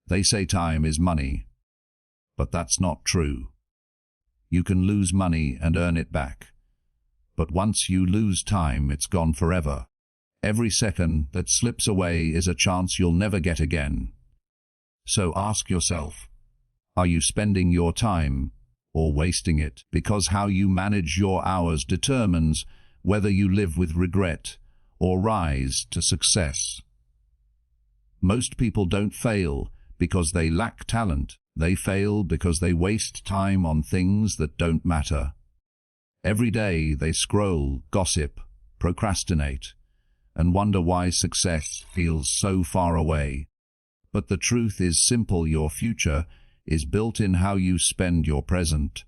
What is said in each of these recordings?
They say time is money, but that's not true. You can lose money and earn it back, but once you lose time, it's gone forever. Every second that slips away is a chance you'll never get again. So ask yourself, are you spending your time or wasting it? Because how you manage your hours determines whether you live with regret or rise to success. Most people don't fail because they lack talent. They fail because they waste time on things that don't matter. Every day they scroll, gossip, procrastinate, and wonder why success feels so far away. But the truth is simple: your future is built in how you spend your present.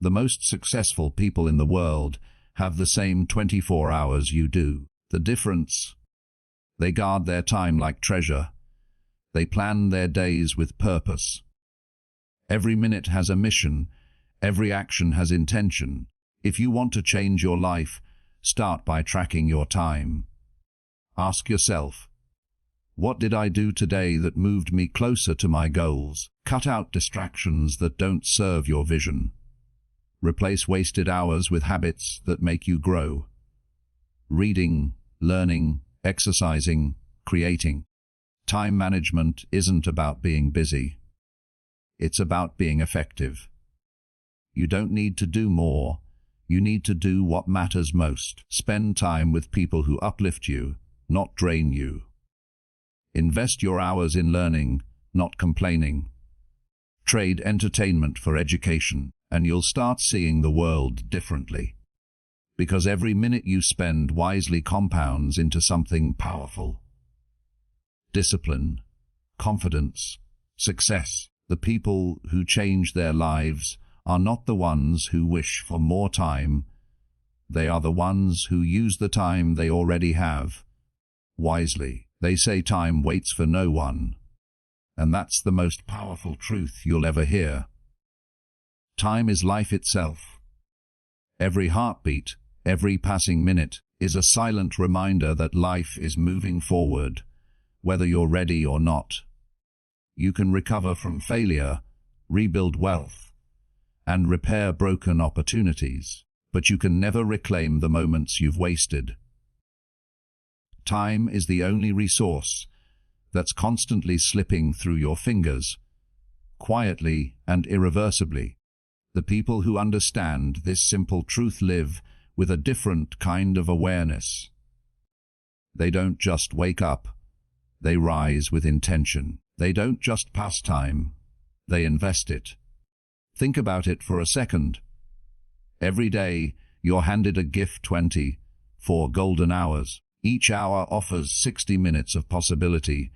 The most successful people in the world have the same 24 hours you do. The difference: they guard their time like treasure. They plan their days with purpose. Every minute has a mission. Every action has intention. If you want to change your life, start by tracking your time. Ask yourself, what did I do today that moved me closer to my goals? Cut out distractions that don't serve your vision. Replace wasted hours with habits that make you grow. Reading, learning, exercising, creating. Time management isn't about being busy. It's about being effective. You don't need to do more. You need to do what matters most. Spend time with people who uplift you, not drain you. Invest your hours in learning, not complaining. Trade entertainment for education, and you'll start seeing the world differently. Because every minute you spend wisely compounds into something powerful. Discipline, confidence, success. The people who change their lives are not the ones who wish for more time. They are the ones who use the time they already have wisely. They say time waits for no one, and that's the most powerful truth you'll ever hear. Time is life itself. Every heartbeat, every passing minute is a silent reminder that life is moving forward, whether you're ready or not. You can recover from failure, rebuild wealth, and repair broken opportunities, but you can never reclaim the moments you've wasted. Time is the only resource that's constantly slipping through your fingers, quietly and irreversibly. The people who understand this simple truth live with a different kind of awareness. They don't just wake up. They rise with intention. They don't just pass time, they invest it. Think about it for a second. Every day, you're handed a gift: 24 golden hours. Each hour offers 60 minutes of possibility,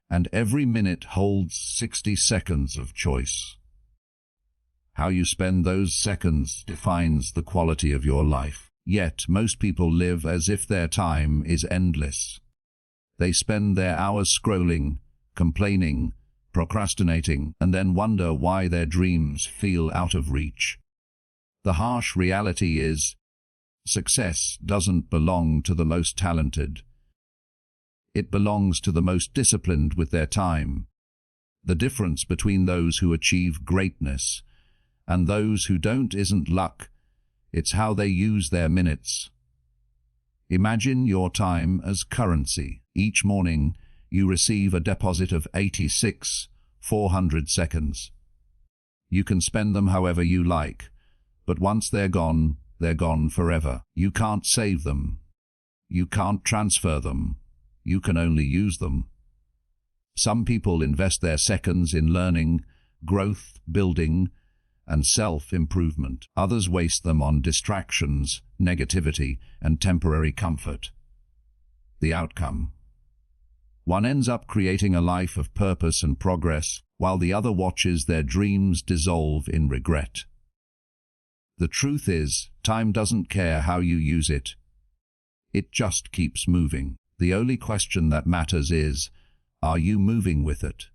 and every minute holds 60 seconds of choice. How you spend those seconds defines the quality of your life. Yet, most people live as if their time is endless. They spend their hours scrolling, complaining, procrastinating, and then wonder why their dreams feel out of reach. The harsh reality is, success doesn't belong to the most talented. It belongs to the most disciplined with their time. The difference between those who achieve greatness and those who don't isn't luck, it's how they use their minutes. Imagine your time as currency. Each morning, you receive a deposit of 86,400 seconds. You can spend them however you like, but once they're gone forever. You can't save them. You can't transfer them. You can only use them. Some people invest their seconds in learning, growth, building, and self-improvement. Others waste them on distractions, negativity, and temporary comfort. The outcome: one ends up creating a life of purpose and progress, while the other watches their dreams dissolve in regret. The truth is, time doesn't care how you use it. It just keeps moving. The only question that matters is, are you moving with it?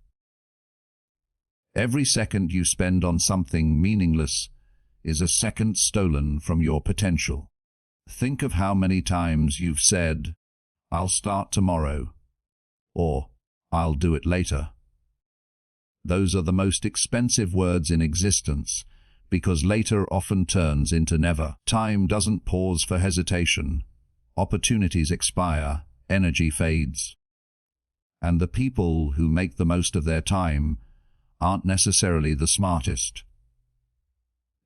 Every second you spend on something meaningless is a second stolen from your potential. Think of how many times you've said, "I'll start tomorrow," or "I'll do it later." Those are the most expensive words in existence, because later often turns into never. Time doesn't pause for hesitation. Opportunities expire, energy fades. And the people who make the most of their time aren't necessarily the smartest.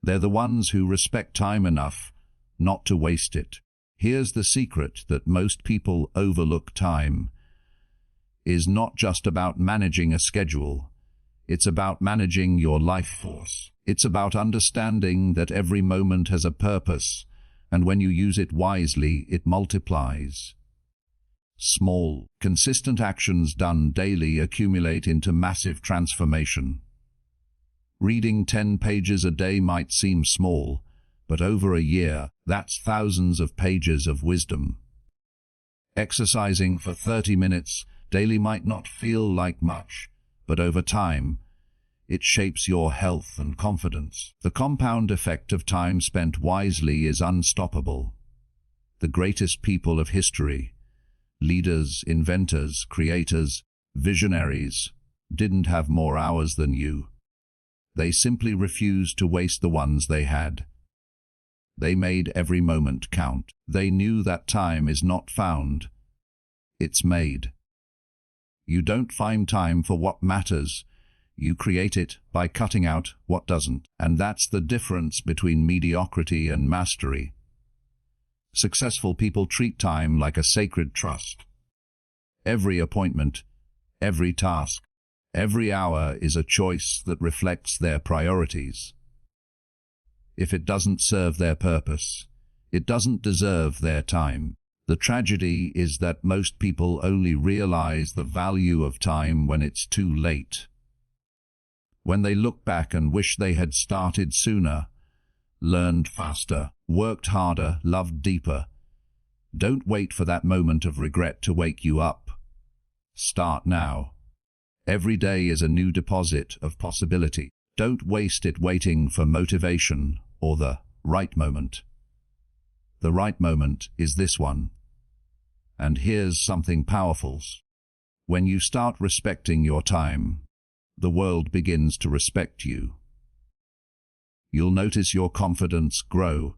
They're the ones who respect time enough not to waste it. Here's the secret that most people overlook: time is not just about managing a schedule. It's about managing your life force. It's about understanding that every moment has a purpose, and when you use it wisely, it multiplies. Small, consistent actions done daily accumulate into massive transformation. Reading 10 pages a day might seem small, but over a year, that's thousands of pages of wisdom. Exercising for 30 minutes daily might not feel like much, but over time, it shapes your health and confidence. The compound effect of time spent wisely is unstoppable. The greatest people of history, leaders, inventors, creators, visionaries, didn't have more hours than you. They simply refused to waste the ones they had. They made every moment count. They knew that time is not found, it's made. You don't find time for what matters. You create it by cutting out what doesn't. And that's the difference between mediocrity and mastery. Successful people treat time like a sacred trust. Every appointment, every task, every hour is a choice that reflects their priorities. If it doesn't serve their purpose, it doesn't deserve their time. The tragedy is that most people only realize the value of time when it's too late. When they look back and wish they had started sooner, learned faster, worked harder, loved deeper. Don't wait for that moment of regret to wake you up. Start now. Every day is a new deposit of possibility. Don't waste it waiting for motivation or the right moment. The right moment is this one. And here's something powerful. When you start respecting your time, the world begins to respect you. You'll notice your confidence grow,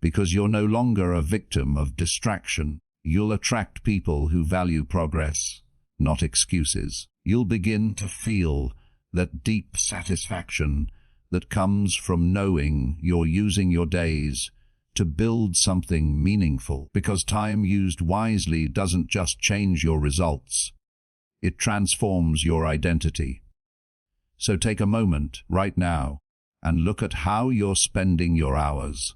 because you're no longer a victim of distraction. You'll attract people who value progress, not excuses. You'll begin to feel that deep satisfaction that comes from knowing you're using your days to build something meaningful. Because time used wisely doesn't just change your results, it transforms your identity. So take a moment right now and look at how you're spending your hours.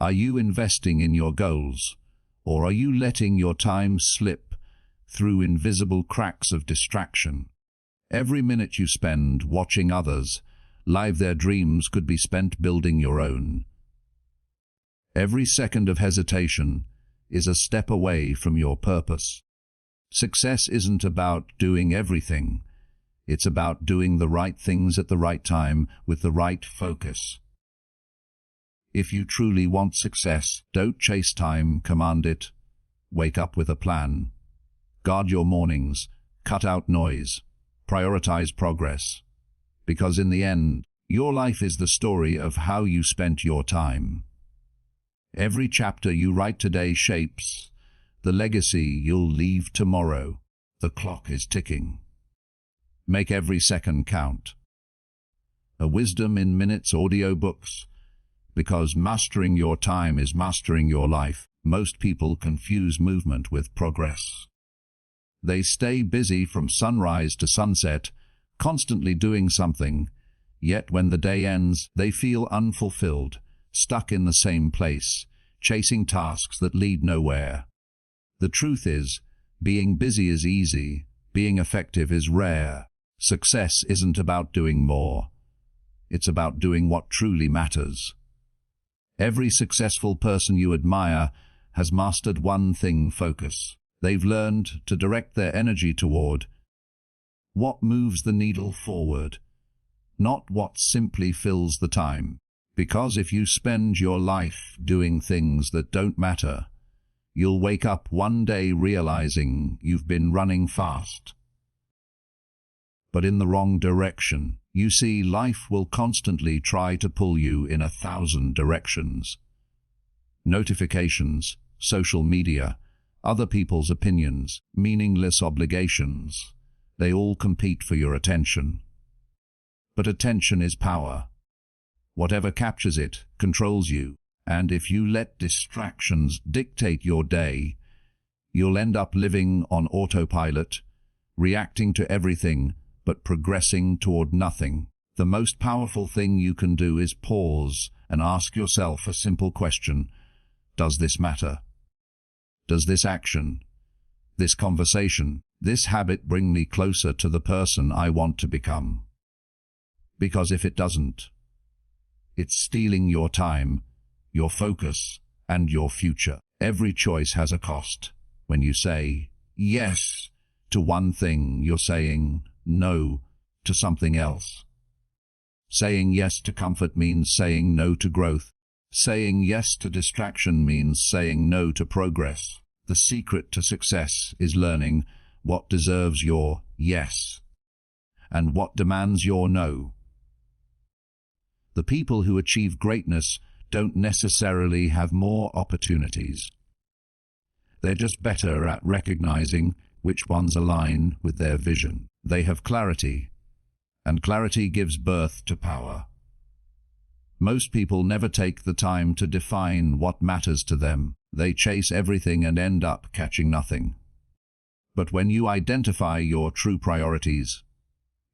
Are you investing in your goals, or are you letting your time slip through invisible cracks of distraction? Every minute you spend watching others live their dreams could be spent building your own. Every second of hesitation is a step away from your purpose. Success isn't about doing everything. It's about doing the right things at the right time with the right focus. If you truly want success, don't chase time, command it. Wake up with a plan. Guard your mornings. Cut out noise. Prioritize progress. Because in the end, your life is the story of how you spent your time. Every chapter you write today shapes the legacy you'll leave tomorrow. The clock is ticking. Make every second count. A Wisdom in Minutes Audiobooks. Because mastering your time is mastering your life. Most people confuse movement with progress. They stay busy from sunrise to sunset, constantly doing something, yet when the day ends, they feel unfulfilled, stuck in the same place, chasing tasks that lead nowhere. The truth is, being busy is easy, being effective is rare. Success isn't about doing more. It's about doing what truly matters. Every successful person you admire has mastered one thing: focus. They've learned to direct their energy toward what moves the needle forward, not what simply fills the time. Because if you spend your life doing things that don't matter, you'll wake up one day realizing you've been running fast, but in the wrong direction. You see, life will constantly try to pull you in 1,000 directions. Notifications, social media, other people's opinions, meaningless obligations, they all compete for your attention. But attention is power. Whatever captures it controls you, and if you let distractions dictate your day, you'll end up living on autopilot, reacting to everything but progressing toward nothing. The most powerful thing you can do is pause and ask yourself a simple question. Does this matter? Does this action, this conversation, this habit bring me closer to the person I want to become? Because if it doesn't, it's stealing your time, your focus, and your future. Every choice has a cost. When you say yes to one thing, you're saying no to something else. Saying yes to comfort means saying no to growth. Saying yes to distraction means saying no to progress. The secret to success is learning what deserves your yes and what demands your no. The people who achieve greatness don't necessarily have more opportunities. They're just better at recognizing which ones align with their vision. They have clarity, and clarity gives birth to power. Most people never take the time to define what matters to them. They chase everything and end up catching nothing. But when you identify your true priorities,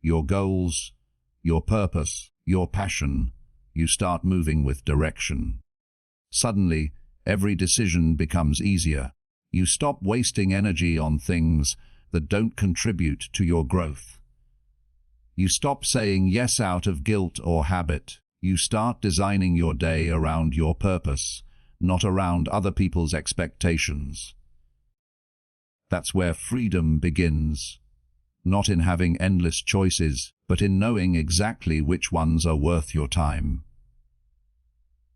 your goals, your purpose, your passion, you start moving with direction. Suddenly, every decision becomes easier. You stop wasting energy on things that don't contribute to your growth. You stop saying yes out of guilt or habit. You start designing your day around your purpose, not around other people's expectations. That's where freedom begins, not in having endless choices, but in knowing exactly which ones are worth your time.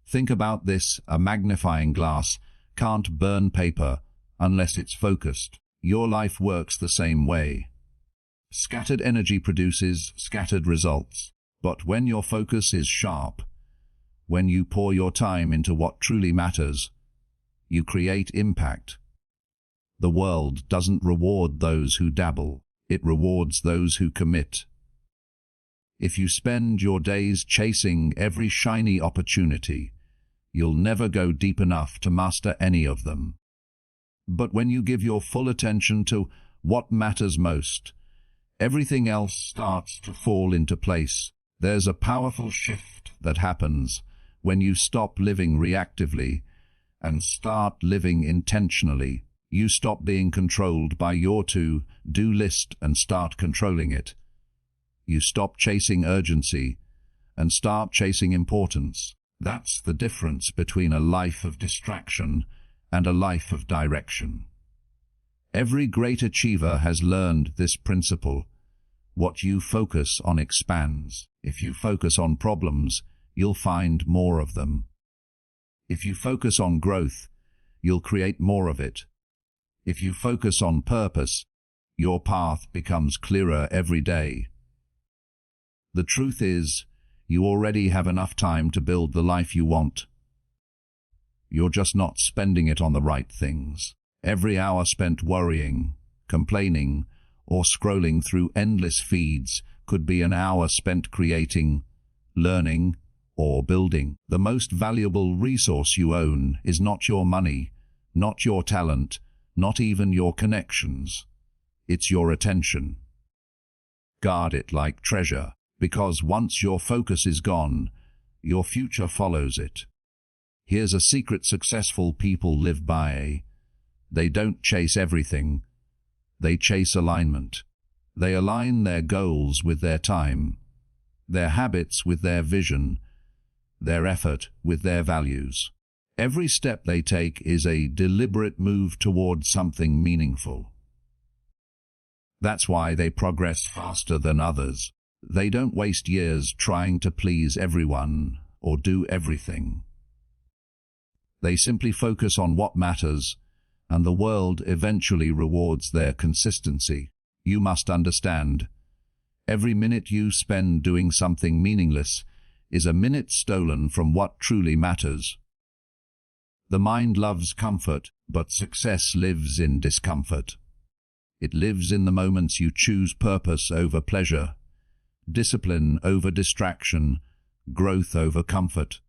Think about this: a magnifying glass can't burn paper unless it's focused. Your life works the same way. Scattered energy produces scattered results. But when your focus is sharp, when you pour your time into what truly matters, you create impact. The world doesn't reward those who dabble, it rewards those who commit. If you spend your days chasing every shiny opportunity, you'll never go deep enough to master any of them. But when you give your full attention to what matters most, everything else starts to fall into place. There's a powerful shift that happens when you stop living reactively and start living intentionally. You stop being controlled by your to-do list and start controlling it. You stop chasing urgency and start chasing importance. That's the difference between a life of distraction and a life of direction. Every great achiever has learned this principle. What you focus on expands. If you focus on problems, you'll find more of them. If you focus on growth, you'll create more of it. If you focus on purpose, your path becomes clearer every day. The truth is, you already have enough time to build the life you want. You're just not spending it on the right things. Every hour spent worrying, complaining, or scrolling through endless feeds could be an hour spent creating, learning, or building. The most valuable resource you own is not your money, not your talent, not even your connections. It's your attention. Guard it like treasure, because once your focus is gone, your future follows it. Here's a secret successful people live by. They don't chase everything. They chase alignment. They align their goals with their time, their habits with their vision, their effort with their values. Every step they take is a deliberate move toward something meaningful. That's why they progress faster than others. They don't waste years trying to please everyone or do everything. They simply focus on what matters, and the world eventually rewards their consistency. You must understand, Every minute you spend doing something meaningless is a minute stolen from what truly matters. The mind loves comfort, but success lives in discomfort. It lives in the moments you choose purpose over pleasure, discipline over distraction, growth over comfort.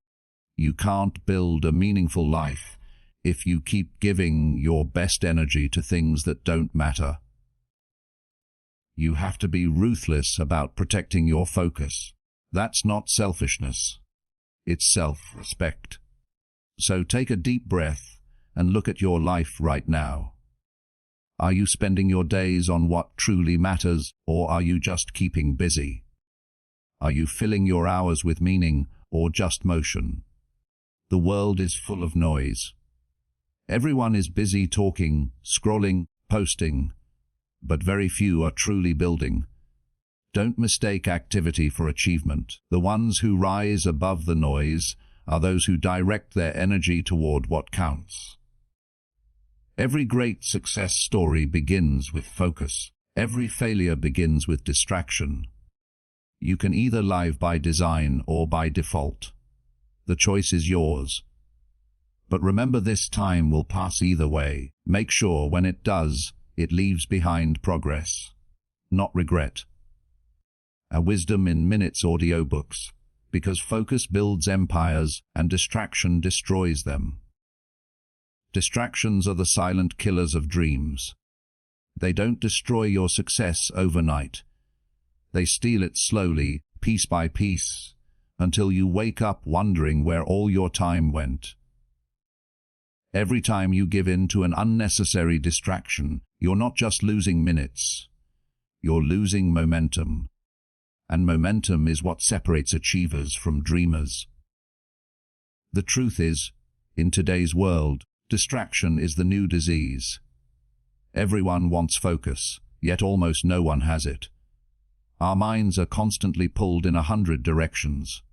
You can't build a meaningful life if you keep giving your best energy to things that don't matter. You have to be ruthless about protecting your focus. That's not selfishness. It's self-respect. So take a deep breath and look at your life right now. Are you spending your days on what truly matters, or are you just keeping busy? Are you filling your hours with meaning or just motion? The world is full of noise. Everyone is busy talking, scrolling, posting, but very few are truly building. Don't mistake activity for achievement. The ones who rise above the noise are those who direct their energy toward what counts. Every great success story begins with focus. Every failure begins with distraction. You can either live by design or by default. The choice is yours. But remember, this time will pass either way. Make sure when it does, it leaves behind progress, not regret. A Wisdom in Minutes audiobooks, because focus builds empires and distraction destroys them. Distractions are the silent killers of dreams. They don't destroy your success overnight. They steal it slowly, piece by piece, until you wake up wondering where all your time went. Every time you give in to an unnecessary distraction, you're not just losing minutes, you're losing momentum. And momentum is what separates achievers from dreamers. The truth is, in today's world, distraction is the new disease. Everyone wants focus, yet almost no one has it. Our minds are constantly pulled in 100 directions.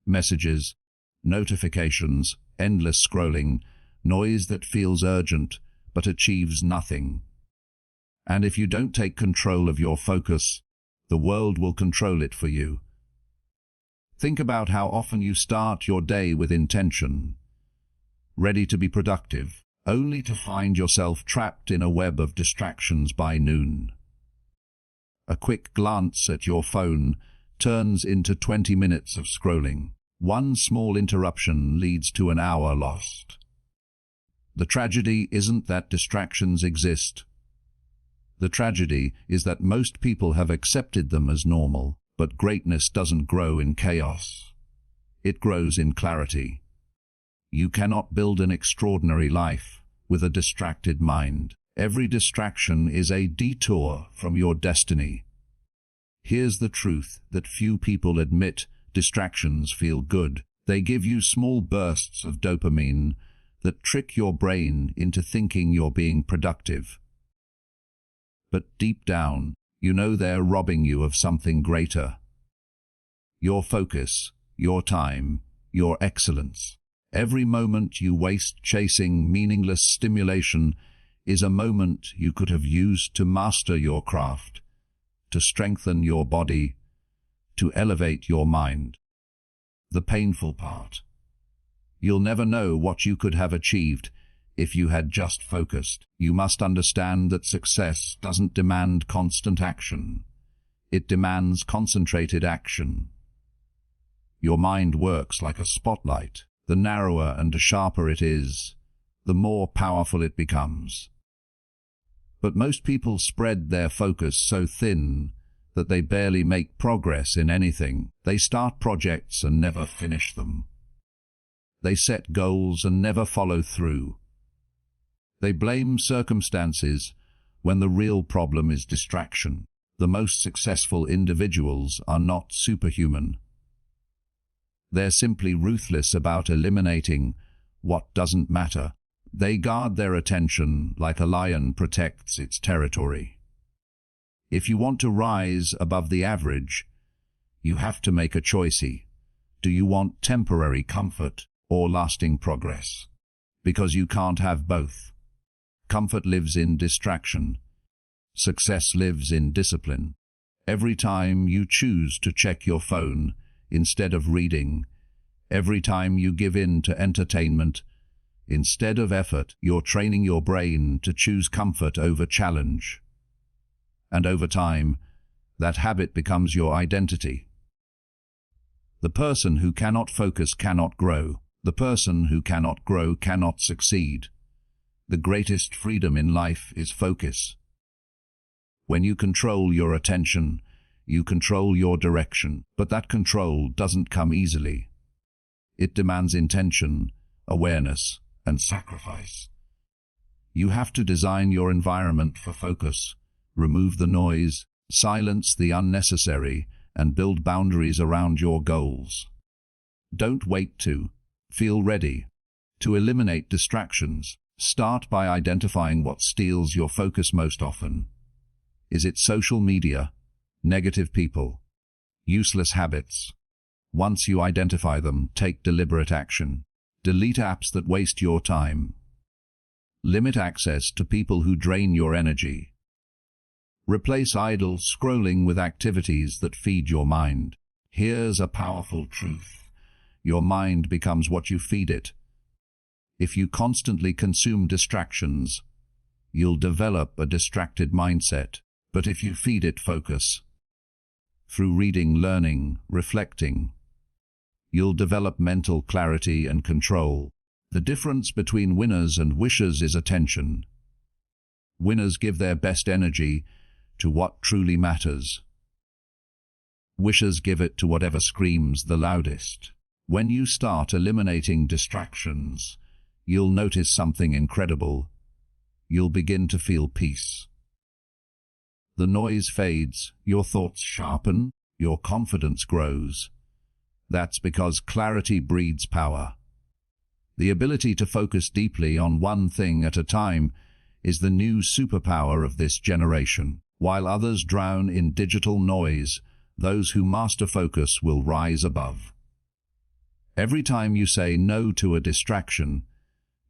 Messages, notifications, endless scrolling, noise that feels urgent but achieves nothing. And if you don't take control of your focus, the world will control it for you. Think about how often you start your day with intention, ready to be productive, only to find yourself trapped in a web of distractions by noon. A quick glance at your phone turns into 20 minutes of scrolling. One small interruption leads to an hour lost. The tragedy isn't that distractions exist. The tragedy is that most people have accepted them as normal, but greatness doesn't grow in chaos. It grows in clarity. You cannot build an extraordinary life with a distracted mind. Every distraction is a detour from your destiny. Here's the truth that few people admit: distractions feel good. They give you small bursts of dopamine that trick your brain into thinking you're being productive. But deep down, you know they're robbing you of something greater. Your focus, your time, your excellence. Every moment you waste chasing meaningless stimulation is a moment you could have used to master your craft, to strengthen your body, to elevate your mind. The painful part: you'll never know what you could have achieved if you had just focused. You must understand that success doesn't demand constant action. It demands concentrated action. Your mind works like a spotlight. The narrower and sharper it is, the more powerful it becomes. But most people spread their focus so thin that they barely make progress in anything. They start projects and never finish them. They set goals and never follow through. They blame circumstances when the real problem is distraction. The most successful individuals are not superhuman. They're simply ruthless about eliminating what doesn't matter. They guard their attention like a lion protects its territory. If you want to rise above the average, you have to make a choice. Do you want temporary comfort or lasting progress? Because you can't have both. Comfort lives in distraction. Success lives in discipline. Every time you choose to check your phone instead of reading, every time you give in to entertainment instead of effort, you're training your brain to choose comfort over challenge. And over time, that habit becomes your identity. The person who cannot focus cannot grow. The person who cannot grow cannot succeed. The greatest freedom in life is focus. When you control your attention, you control your direction, but that control doesn't come easily. It demands intention, awareness, and sacrifice. You have to design your environment for focus, remove the noise, silence the unnecessary, and build boundaries around your goals. Don't wait to feel ready. To eliminate distractions, start by identifying what steals your focus most often. Is it social media, negative people, useless habits? Once you identify them, take deliberate action. Delete apps that waste your time. Limit access to people who drain your energy. Replace idle scrolling with activities that feed your mind. Here's a powerful truth. Your mind becomes what you feed it. If you constantly consume distractions, you'll develop a distracted mindset. But if you feed it focus, through reading, learning, reflecting, you'll develop mental clarity and control. The difference between winners and wishers is attention. Winners give their best energy to what truly matters. Wishers give it to whatever screams the loudest. When you start eliminating distractions, you'll notice something incredible. You'll begin to feel peace. The noise fades, your thoughts sharpen, your confidence grows. That's because clarity breeds power. The ability to focus deeply on one thing at a time is the new superpower of this generation. While others drown in digital noise, those who master focus will rise above. Every time you say no to a distraction,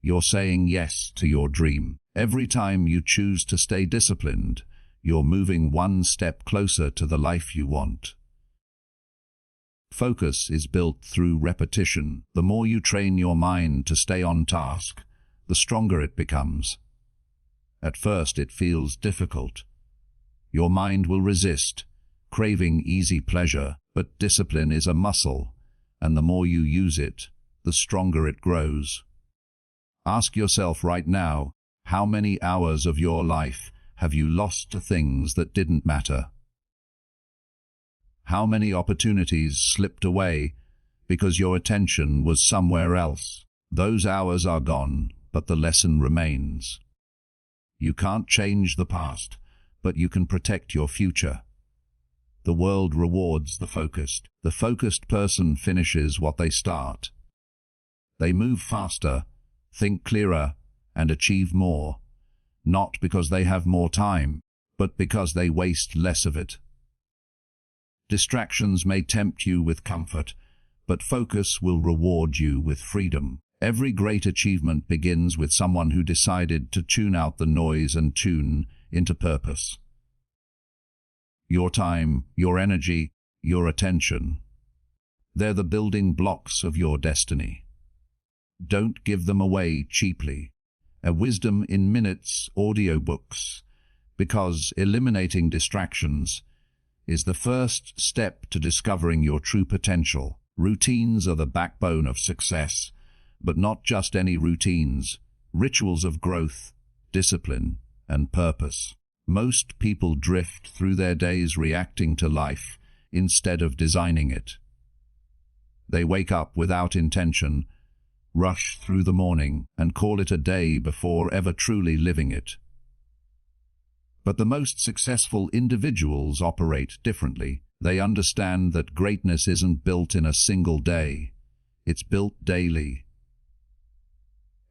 you're saying yes to your dream. Every time you choose to stay disciplined, you're moving one step closer to the life you want. Focus is built through repetition. The more you train your mind to stay on task, the stronger it becomes. At first it feels difficult. Your mind will resist, craving easy pleasure, but discipline is a muscle, and the more you use it, the stronger it grows. Ask yourself right now, how many hours of your life have you lost to things that didn't matter? How many opportunities slipped away because your attention was somewhere else? Those hours are gone, but the lesson remains. You can't change the past, but you can protect your future. The world rewards the focused. The focused person finishes what they start. They move faster, think clearer, and achieve more, not because they have more time, but because they waste less of it. Distractions may tempt you with comfort, but focus will reward you with freedom. Every great achievement begins with someone who decided to tune out the noise and tune into purpose. Your time, your energy, your attention. They're the building blocks of your destiny. Don't give them away cheaply. A Wisdom in Minutes audiobooks, because eliminating distractions is the first step to discovering your true potential. Routines are the backbone of success, but not just any routines, rituals of growth, discipline, and purpose. Most people drift through their days reacting to life instead of designing it. They wake up without intention, rush through the morning, and call it a day before ever truly living it. But the most successful individuals operate differently. They understand that greatness isn't built in a single day. It's built daily.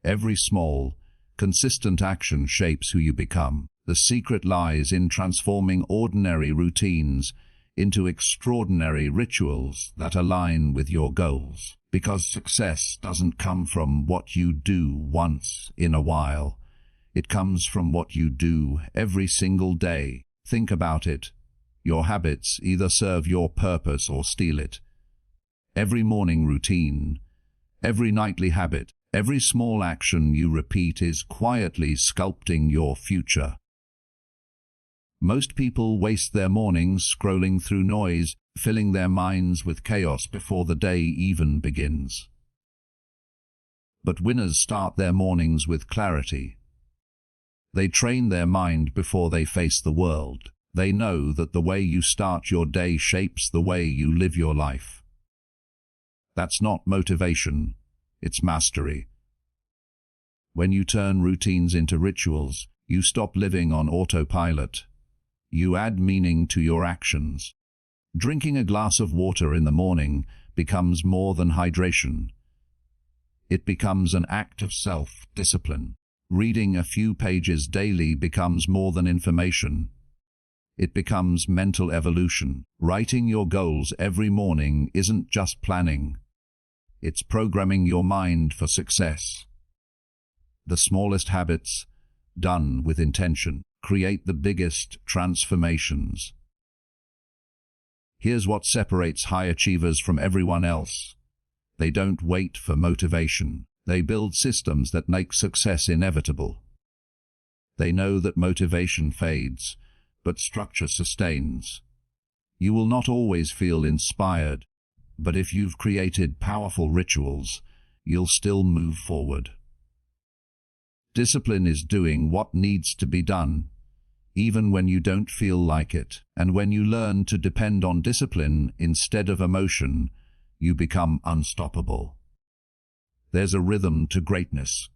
Every small, consistent action shapes who you become. The secret lies in transforming ordinary routines into extraordinary rituals that align with your goals. Because success doesn't come from what you do once in a while. It comes from what you do every single day. Think about it. Your habits either serve your purpose or steal it. Every morning routine, every nightly habit, every small action you repeat is quietly sculpting your future. Most people waste their mornings scrolling through noise, filling their minds with chaos before the day even begins. But winners start their mornings with clarity. They train their mind before they face the world. They know that the way you start your day shapes the way you live your life. That's not motivation, it's mastery. When you turn routines into rituals, you stop living on autopilot. You add meaning to your actions. Drinking a glass of water in the morning becomes more than hydration. It becomes an act of self-discipline. Reading a few pages daily becomes more than information. It becomes mental evolution. Writing your goals every morning isn't just planning. It's programming your mind for success. The smallest habits, done with intention, create the biggest transformations. Here's what separates high achievers from everyone else. They don't wait for motivation. They build systems that make success inevitable. They know that motivation fades, but structure sustains. You will not always feel inspired, but if you've created powerful rituals, you'll still move forward. Discipline is doing what needs to be done, even when you don't feel like it. And when you learn to depend on discipline instead of emotion, you become unstoppable. There's a rhythm to greatness,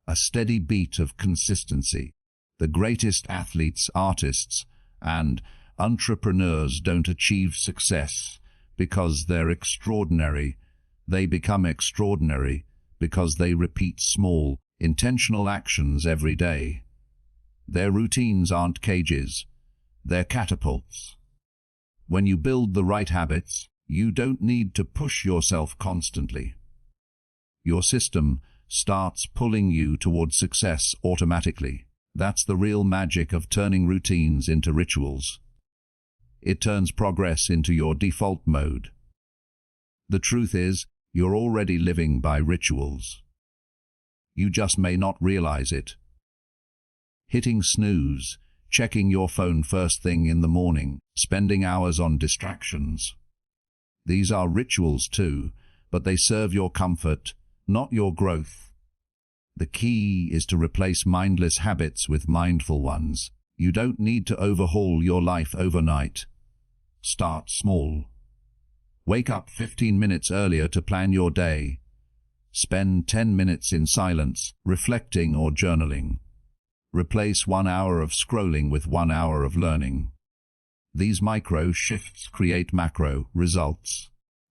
a steady beat of consistency. The greatest athletes, artists, and entrepreneurs don't achieve success because they're extraordinary. They become extraordinary because they repeat small, intentional actions every day. Their routines aren't cages, they're catapults. When you build the right habits, you don't need to push yourself constantly. Your system starts pulling you towards success automatically. That's the real magic of turning routines into rituals. It turns progress into your default mode. The truth is, you're already living by rituals. You just may not realize it. Hitting snooze, checking your phone first thing in the morning, spending hours on distractions. These are rituals too, but they serve your comfort, not your growth. The key is to replace mindless habits with mindful ones. You don't need to overhaul your life overnight. Start small. Wake up 15 minutes earlier to plan your day. Spend 10 minutes in silence, reflecting or journaling. Replace 1 hour of scrolling with 1 hour of learning. These micro shifts create macro results,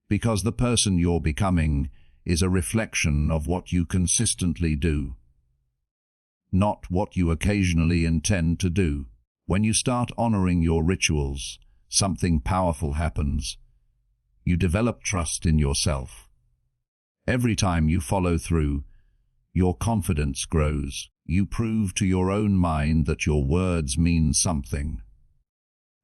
because the person you're becoming is a reflection of what you consistently do, not what you occasionally intend to do. When you start honoring your rituals, something powerful happens. You develop trust in yourself. Every time you follow through, your confidence grows. You prove to your own mind that your words mean something.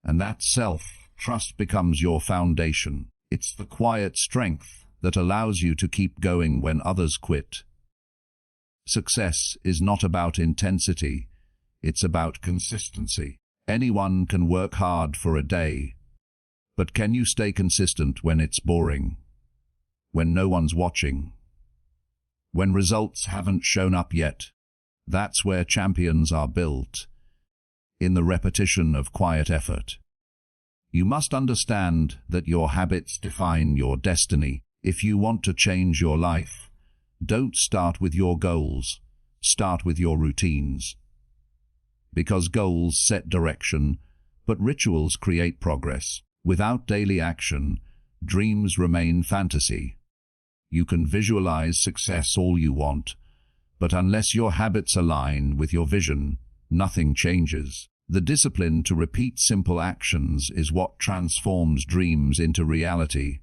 And that self-trust becomes your foundation. It's the quiet strength that allows you to keep going when others quit. Success is not about intensity, it's about consistency. Anyone can work hard for a day, but can you stay consistent when it's boring? When no one's watching? When results haven't shown up yet? That's where champions are built, in the repetition of quiet effort. You must understand that your habits define your destiny. If you want to change your life, don't start with your goals, start with your routines. Because goals set direction, but rituals create progress. Without daily action, dreams remain fantasy. You can visualize success all you want, but unless your habits align with your vision, nothing changes. The discipline to repeat simple actions is what transforms dreams into reality.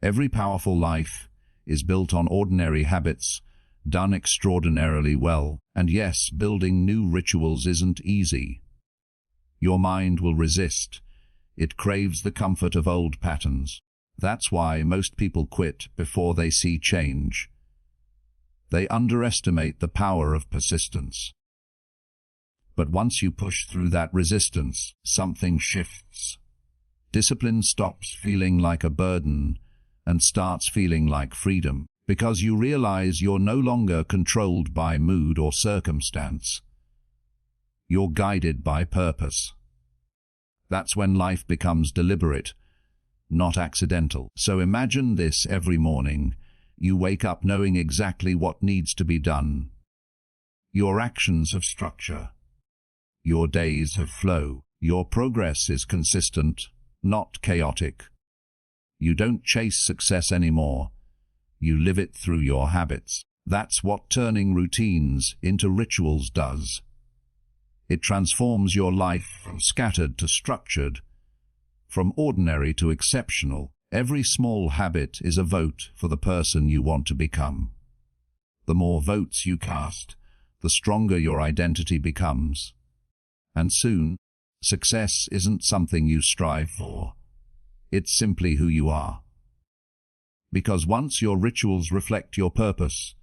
Every powerful life is built on ordinary habits, done extraordinarily well. And yes, building new rituals isn't easy. Your mind will resist. It craves the comfort of old patterns. That's why most people quit before they see change. They underestimate the power of persistence. But once you push through that resistance, something shifts. Discipline stops feeling like a burden and starts feeling like freedom, because you realize you're no longer controlled by mood or circumstance. You're guided by purpose. That's when life becomes deliberate, not accidental. So imagine this: every morning, you wake up knowing exactly what needs to be done. Your actions have structure. Your days have flow. Your progress is consistent, not chaotic. You don't chase success anymore. You live it through your habits. That's what turning routines into rituals does. It transforms your life from scattered to structured, from ordinary to exceptional. Every small habit is a vote for the person you want to become. The more votes you cast, the stronger your identity becomes. And soon, success isn't something you strive for. It's simply who you are. Because once your rituals reflect your purpose,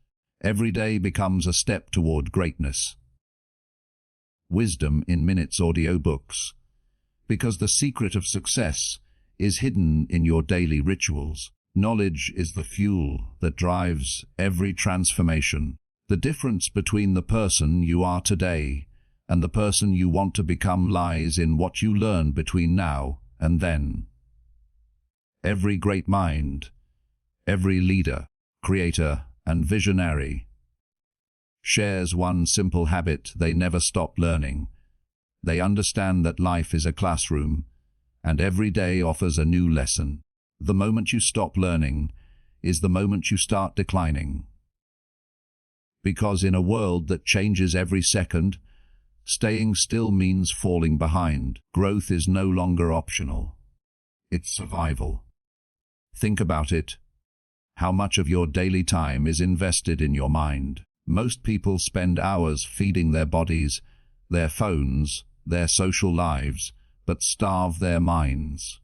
every day becomes a step toward greatness. Wisdom in Minutes Audiobooks. Because the secret of success is hidden in your daily rituals. Knowledge is the fuel that drives every transformation. The difference between the person you are today and the person you want to become lies in what you learn between now and then. Every great mind, every leader, creator, and visionary shares one simple habit: they never stop learning. They understand that life is a classroom, and every day offers a new lesson. The moment you stop learning is the moment you start declining. Because in a world that changes every second, staying still means falling behind. Growth is no longer optional. It's survival. Think about it. How much of your daily time is invested in your mind? Most people spend hours feeding their bodies, their phones, their social lives, but starve their minds.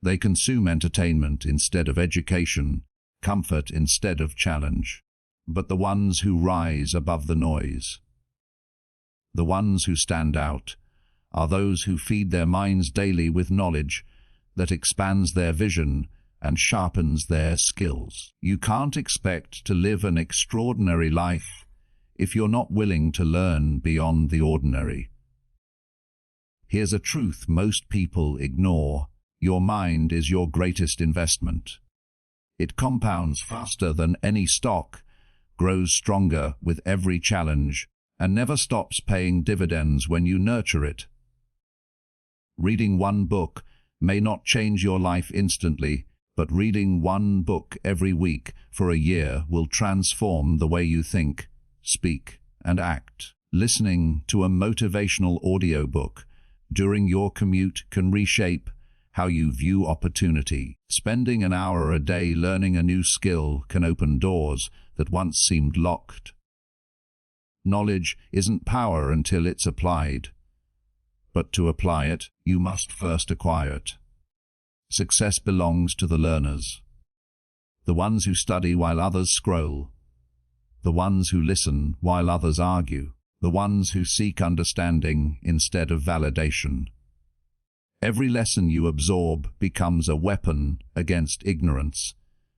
They consume entertainment instead of education, comfort instead of challenge. But the ones who rise above the noise, the ones who stand out, are those who feed their minds daily with knowledge that expands their vision and sharpens their skills. You can't expect to live an extraordinary life if you're not willing to learn beyond the ordinary. Here's a truth most people ignore: your mind is your greatest investment. It compounds faster than any stock, grows stronger with every challenge, and never stops paying dividends when you nurture it. Reading one book may not change your life instantly, but reading one book every week for a year will transform the way you think, speak, and act. Listening to a motivational audiobook during your commute can reshape how you view opportunity. Spending an hour a day learning a new skill can open doors that once seemed locked. Knowledge isn't power until it's applied. But to apply it, you must first acquire it. Success belongs to the learners. The ones who study while others scroll. The ones who listen while others argue. The ones who seek understanding instead of validation. Every lesson you absorb becomes a weapon against ignorance,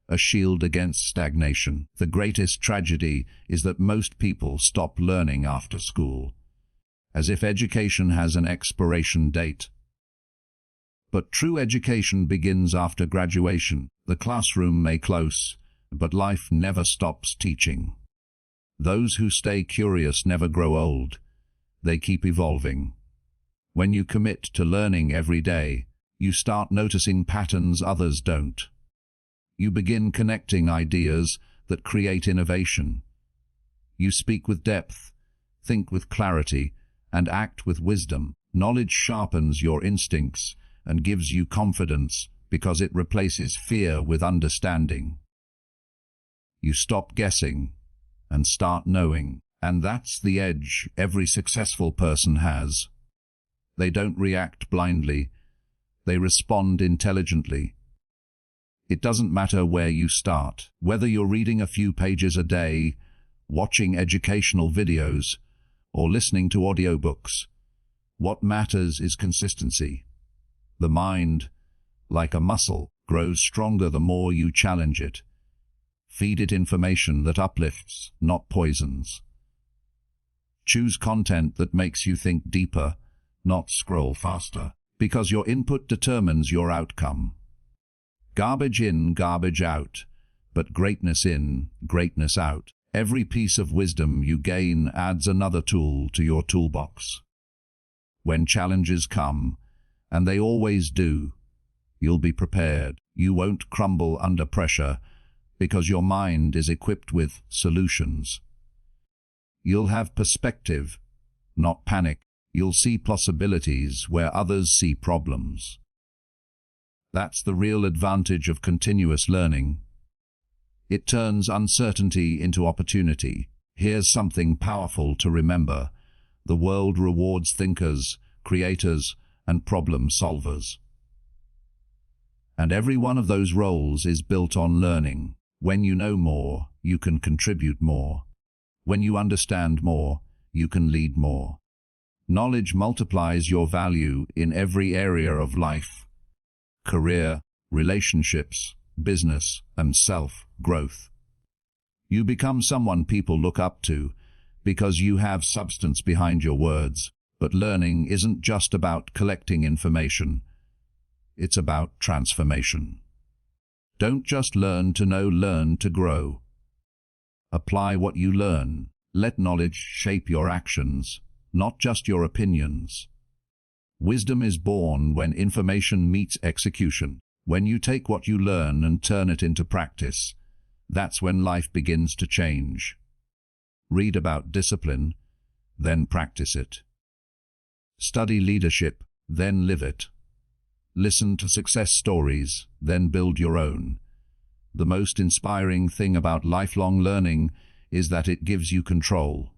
a shield against stagnation. The greatest tragedy is that most people stop learning after school, as if education has an expiration date. But true education begins after graduation. The classroom may close, but life never stops teaching. Those who stay curious never grow old. They keep evolving. When you commit to learning every day, you start noticing patterns others don't. You begin connecting ideas that create innovation. You speak with depth, think with clarity, and act with wisdom. Knowledge sharpens your instincts and gives you confidence because it replaces fear with understanding. You stop guessing and start knowing, and that's the edge every successful person has. They don't react blindly. They respond intelligently. It doesn't matter where you start, whether you're reading a few pages a day, watching educational videos, or listening to audiobooks. What matters is consistency. The mind, like a muscle, grows stronger the more you challenge it. Feed it information that uplifts, not poisons. Choose content that makes you think deeper, not scroll faster, because your input determines your outcome. Garbage in, garbage out, but greatness in, greatness out. Every piece of wisdom you gain adds another tool to your toolbox. When challenges come, and they always do, you'll be prepared. You won't crumble under pressure because your mind is equipped with solutions. You'll have perspective, not panic. You'll see possibilities where others see problems. That's the real advantage of continuous learning. It turns uncertainty into opportunity. Here's something powerful to remember. The world rewards thinkers, creators, and problem solvers. And every one of those roles is built on learning. When you know more, you can contribute more. When you understand more, you can lead more. Knowledge multiplies your value in every area of life: career, relationships, business, and self-growth. You become someone people look up to because you have substance behind your words. But learning isn't just about collecting information. It's about transformation. Don't just learn to know, learn to grow. Apply what you learn. Let knowledge shape your actions, not just your opinions. Wisdom is born when information meets execution. When you take what you learn and turn it into practice, that's when life begins to change. Read about discipline, then practice it. Study leadership, then live it. Listen to success stories, then build your own. The most inspiring thing about lifelong learning is that it gives you control.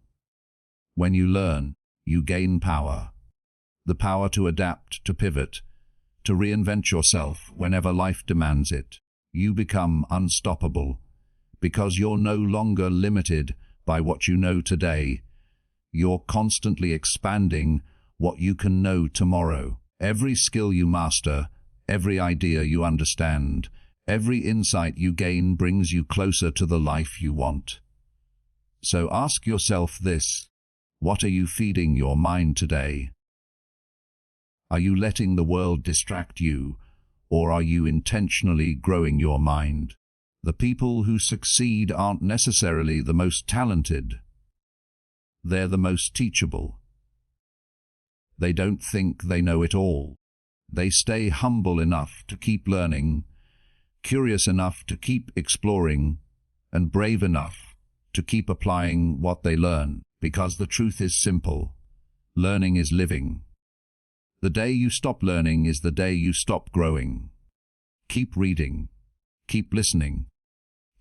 When you learn, you gain power. The power to adapt, to pivot, to reinvent yourself whenever life demands it. You become unstoppable because you're no longer limited by what you know today. You're constantly expanding what you can know tomorrow. Every skill you master, every idea you understand, every insight you gain brings you closer to the life you want. So ask yourself this: what are you feeding your mind today? Are you letting the world distract you, or are you intentionally growing your mind? The people who succeed aren't necessarily the most talented. They're the most teachable. They don't think they know it all. They stay humble enough to keep learning, curious enough to keep exploring, and brave enough to keep applying what they learn. Because the truth is simple: learning is living. The day you stop learning is the day you stop growing. Keep reading, keep listening,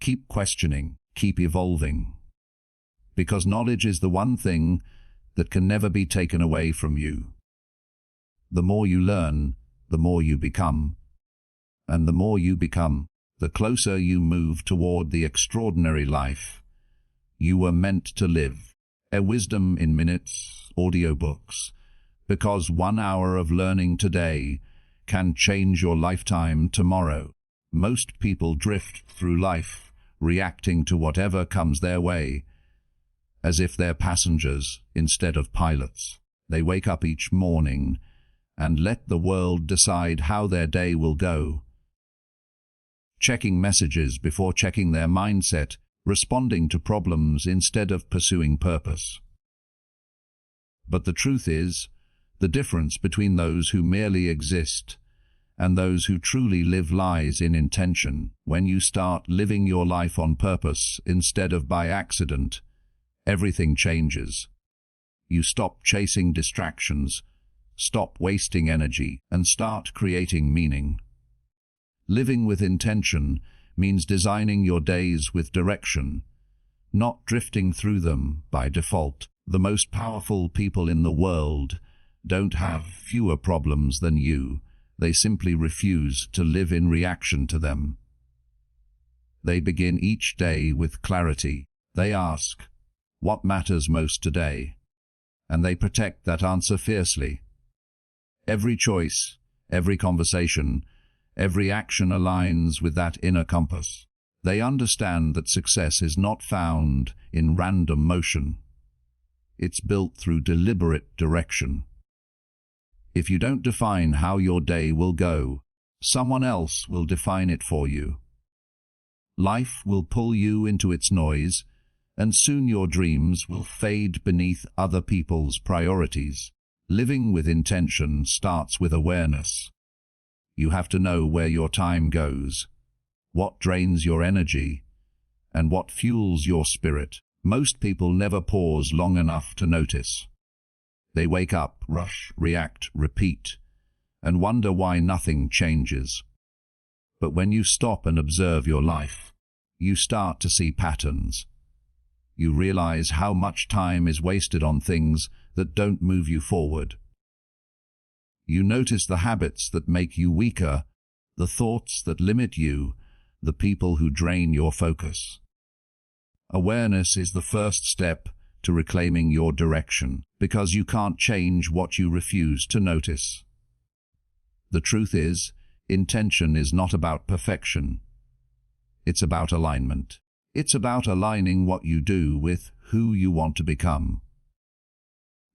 keep questioning, keep evolving. Because knowledge is the one thing that can never be taken away from you. The more you learn, the more you become. And the more you become, the closer you move toward the extraordinary life you were meant to live. A Wisdom in Minutes, Audiobooks. Because 1 hour of learning today can change your lifetime tomorrow. Most people drift through life, reacting to whatever comes their way, as if they're passengers instead of pilots. They wake up each morning and let the world decide how their day will go. Checking messages before checking their mindset, responding to problems instead of pursuing purpose. But the truth is, the difference between those who merely exist and those who truly live lies in intention. When you start living your life on purpose instead of by accident, everything changes. You stop chasing distractions, stop wasting energy, and start creating meaning. Living with intention means designing your days with direction, not drifting through them by default. The most powerful people in the world don't have fewer problems than you. They simply refuse to live in reaction to them. They begin each day with clarity. They ask, "What matters most today?" And they protect that answer fiercely. Every choice, every conversation, every action aligns with that inner compass. They understand that success is not found in random motion. It's built through deliberate direction. If you don't define how your day will go, someone else will define it for you. Life will pull you into its noise, and soon your dreams will fade beneath other people's priorities. Living with intention starts with awareness. You have to know where your time goes, what drains your energy, and what fuels your spirit. Most people never pause long enough to notice. They wake up, rush, react, repeat, and wonder why nothing changes. But when you stop and observe your life, you start to see patterns. You realize how much time is wasted on things that don't move you forward. You notice the habits that make you weaker, the thoughts that limit you, the people who drain your focus. Awareness is the first step to reclaiming your direction, because you can't change what you refuse to notice. The truth is, intention is not about perfection. It's about alignment. It's about aligning what you do with who you want to become.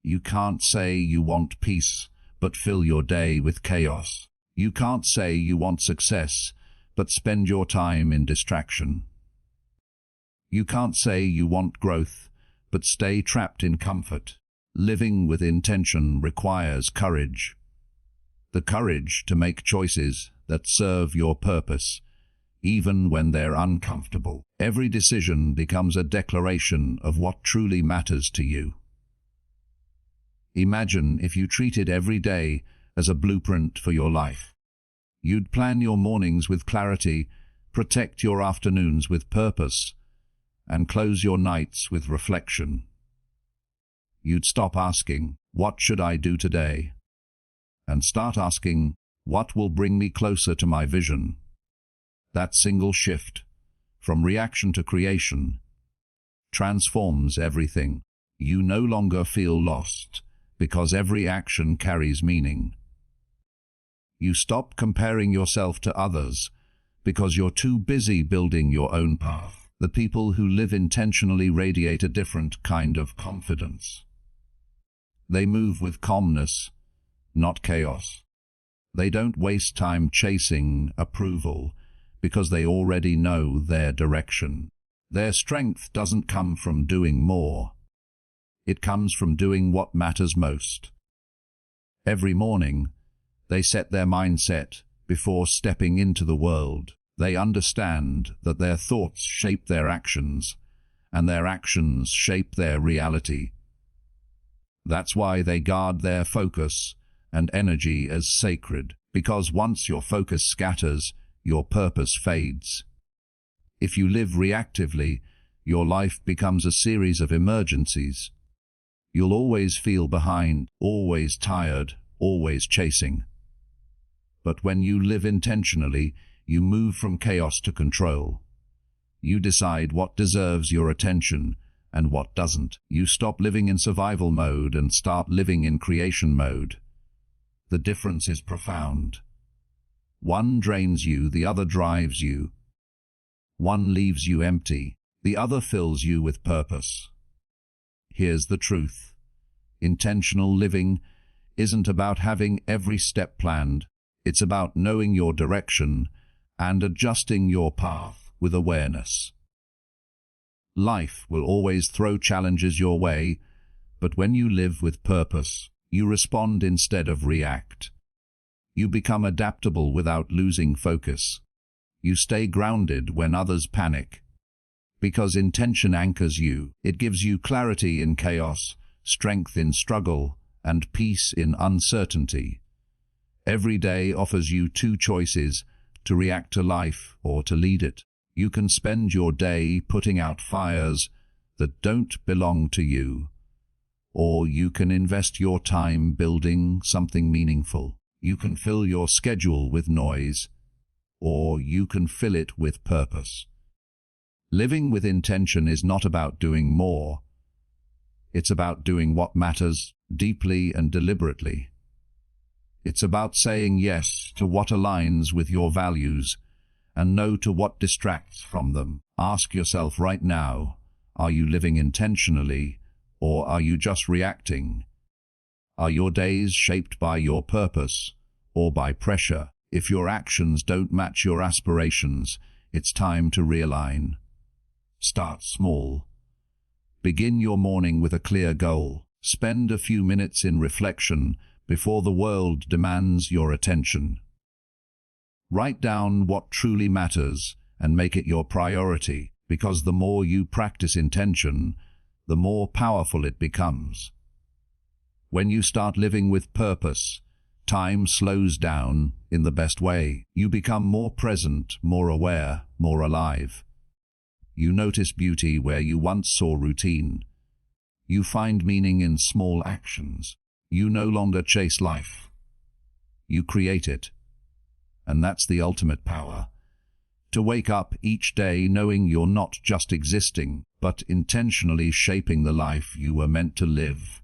You can't say you want peace, but fill your day with chaos. You can't say you want success, but spend your time in distraction. You can't say you want growth, but stay trapped in comfort. Living with intention requires courage. The courage to make choices that serve your purpose, even when they're uncomfortable. Every decision becomes a declaration of what truly matters to you. Imagine if you treated every day as a blueprint for your life. You'd plan your mornings with clarity, protect your afternoons with purpose, and close your nights with reflection. You'd stop asking, "What should I do today?" and start asking, "What will bring me closer to my vision?" That single shift, from reaction to creation, transforms everything. You no longer feel lost, because every action carries meaning. You stop comparing yourself to others, because you're too busy building your own path. The people who live intentionally radiate a different kind of confidence. They move with calmness, not chaos. They don't waste time chasing approval, because they already know their direction. Their strength doesn't come from doing more. It comes from doing what matters most. Every morning, they set their mindset before stepping into the world. They understand that their thoughts shape their actions, and their actions shape their reality. That's why they guard their focus and energy as sacred, because once your focus scatters, your purpose fades. If you live reactively, your life becomes a series of emergencies. You'll always feel behind, always tired, always chasing. But when you live intentionally, you move from chaos to control. You decide what deserves your attention and what doesn't. You stop living in survival mode and start living in creation mode. The difference is profound. One drains you, the other drives you. One leaves you empty, the other fills you with purpose. Here's the truth. Intentional living isn't about having every step planned. It's about knowing your direction and adjusting your path with awareness. Life will always throw challenges your way, but when you live with purpose, you respond instead of react. You become adaptable without losing focus. You stay grounded when others panic. Because intention anchors you, it gives you clarity in chaos, strength in struggle, and peace in uncertainty. Every day offers you two choices: to react to life or to lead it. You can spend your day putting out fires that don't belong to you, Or you can invest your time building something meaningful. You can fill your schedule with noise, or you can fill it with purpose. Living with intention is not about doing more. It's about doing what matters deeply and deliberately. It's about saying yes to what aligns with your values and no to what distracts from them. Ask yourself right now, are you living intentionally, or are you just reacting? Are your days shaped by your purpose or by pressure? If your actions don't match your aspirations, it's time to realign. Start small. Begin your morning with a clear goal. Spend a few minutes in reflection before the world demands your attention. Write down what truly matters and make it your priority, because the more you practice intention, the more powerful it becomes. When you start living with purpose, time slows down in the best way. You become more present, more aware, more alive. You notice beauty where you once saw routine. You find meaning in small actions. You no longer chase life. You create it. And that's the ultimate power. To wake up each day knowing you're not just existing, but intentionally shaping the life you were meant to live.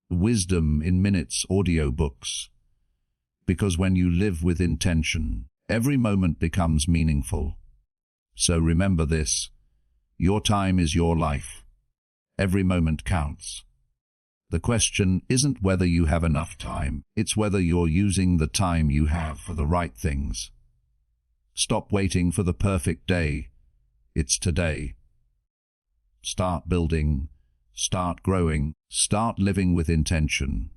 Wisdom in Minutes Audiobooks. Because when you live with intention, every moment becomes meaningful. So remember this: your time is your life. Every moment counts. The question isn't whether you have enough time, it's whether you're using the time you have for the right things. Stop waiting for the perfect day. It's today. Start building, start growing, start living with intention.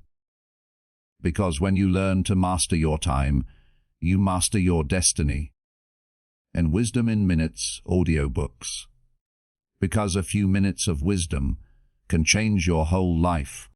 Because when you learn to master your time, you master your destiny. And Wisdom in Minutes Audiobooks. Because a few minutes of wisdom can change your whole life.